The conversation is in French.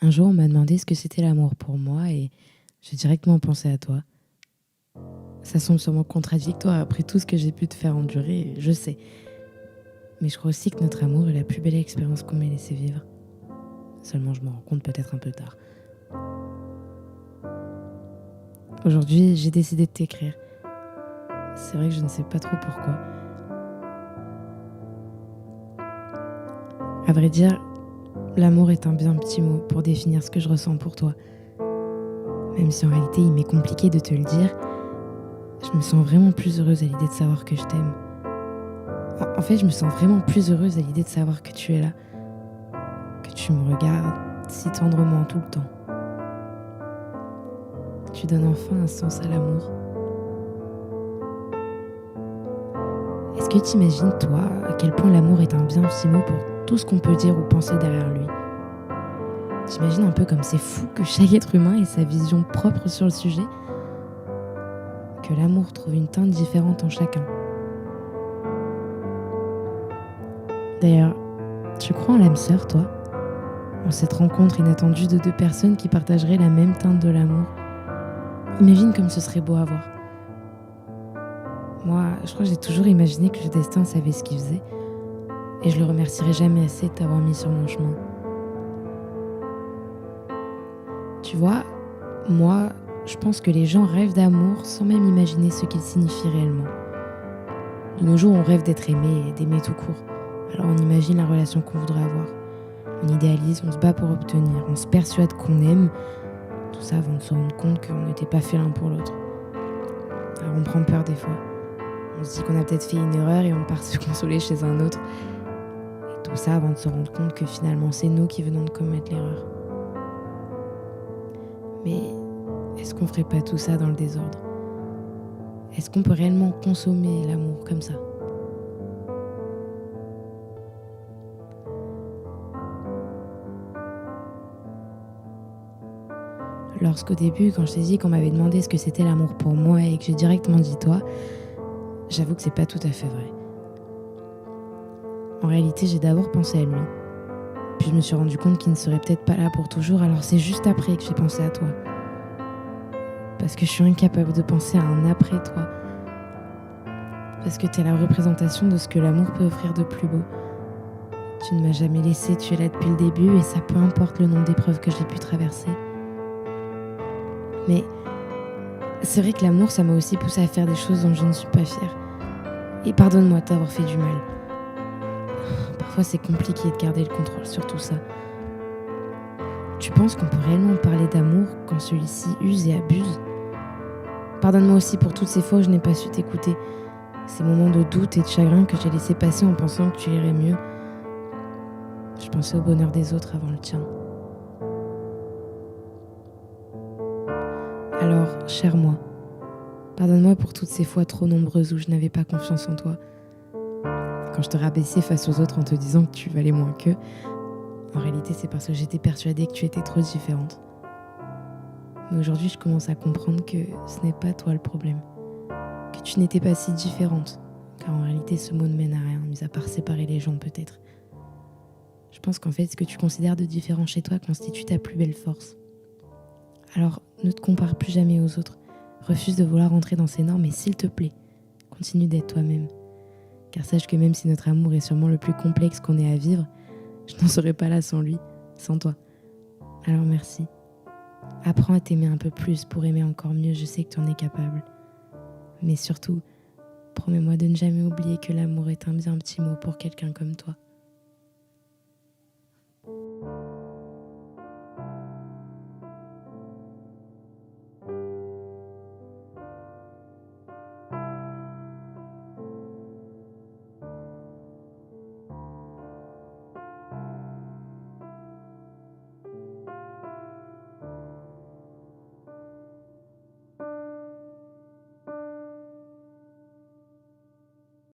Un jour, on m'a demandé ce que c'était l'amour pour moi et j'ai directement pensé à toi. Ça semble sûrement contradictoire après tout ce que j'ai pu te faire endurer, je sais. Mais je crois aussi que notre amour est la plus belle expérience qu'on m'ait laissé vivre. Seulement, je m'en rends compte peut-être un peu tard. Aujourd'hui, j'ai décidé de t'écrire. C'est vrai que je ne sais pas trop pourquoi. À vrai dire, l'amour est un bien petit mot pour définir ce que je ressens pour toi. Même si en réalité il m'est compliqué de te le dire, je me sens vraiment plus heureuse à l'idée de savoir que je t'aime. En fait, je me sens vraiment plus heureuse à l'idée de savoir que tu es là, que tu me regardes si tendrement tout le temps. Tu donnes enfin un sens à l'amour. Est-ce que tu imagines, toi, à quel point l'amour est un bien petit mot pour tout ce qu'on peut dire ou penser derrière lui? T'imagines un peu comme c'est fou que chaque être humain ait sa vision propre sur le sujet, que l'amour trouve une teinte différente en chacun. D'ailleurs, tu crois en l'âme sœur, toi? En cette rencontre inattendue de deux personnes qui partageraient la même teinte de l'amour? Imagine comme ce serait beau à voir. Moi, je crois que j'ai toujours imaginé que le destin savait ce qu'il faisait, et je le remercierai jamais assez de t'avoir mis sur mon chemin. Tu vois, moi, je pense que les gens rêvent d'amour sans même imaginer ce qu'il signifie réellement. De nos jours, on rêve d'être aimé et d'aimer tout court. Alors on imagine la relation qu'on voudrait avoir. On idéalise, on se bat pour obtenir, on se persuade qu'on aime, tout ça avant de se rendre compte qu'on n'était pas fait l'un pour l'autre. Alors on prend peur des fois. On se dit qu'on a peut-être fait une erreur et on part se consoler chez un autre. Et tout ça avant de se rendre compte que finalement c'est nous qui venons de commettre l'erreur. Mais est-ce qu'on ferait pas tout ça dans le désordre? Est-ce qu'on peut réellement consommer l'amour comme ça? Lorsqu'au début, quand je t'ai dit qu'on m'avait demandé ce que c'était l'amour pour moi et que j'ai directement dit toi, j'avoue que c'est pas tout à fait vrai. En réalité, j'ai d'abord pensé à lui. Puis je me suis rendu compte qu'il ne serait peut-être pas là pour toujours, alors c'est juste après que j'ai pensé à toi. Parce que je suis incapable de penser à un après toi. Parce que t'es la représentation de ce que l'amour peut offrir de plus beau. Tu ne m'as jamais laissé, tu es là depuis le début et ça peu importe le nombre d'épreuves que j'ai pu traverser. Mais c'est vrai que l'amour, ça m'a aussi poussé à faire des choses dont je ne suis pas fière. Et pardonne-moi de t'avoir fait du mal. Parfois c'est compliqué de garder le contrôle sur tout ça. Tu penses qu'on peut réellement parler d'amour quand celui-ci use et abuse? Pardonne-moi aussi pour toutes ces fois où je n'ai pas su t'écouter. Ces moments de doute et de chagrin que j'ai laissé passer en pensant que tu irais mieux. Je pensais au bonheur des autres avant le tien. Alors, cher moi, pardonne-moi pour toutes ces fois trop nombreuses où je n'avais pas confiance en toi. Quand je te rabaissais face aux autres en te disant que tu valais moins qu'eux, en réalité c'est parce que j'étais persuadée que tu étais trop différente. Mais aujourd'hui je commence à comprendre que ce n'est pas toi le problème, que tu n'étais pas si différente, car en réalité ce mot ne mène à rien, mis à part séparer les gens peut-être. Je pense qu'en fait ce que tu considères de différent chez toi constitue ta plus belle force. Alors ne te compare plus jamais aux autres, refuse de vouloir rentrer dans ces normes et s'il te plaît, continue d'être toi-même. Car sache que même si notre amour est sûrement le plus complexe qu'on ait à vivre, je n'en serais pas là sans lui, sans toi. Alors merci. Apprends à t'aimer un peu plus pour aimer encore mieux, je sais que tu en es capable. Mais surtout, promets-moi de ne jamais oublier que l'amour est un bien petit mot pour quelqu'un comme toi.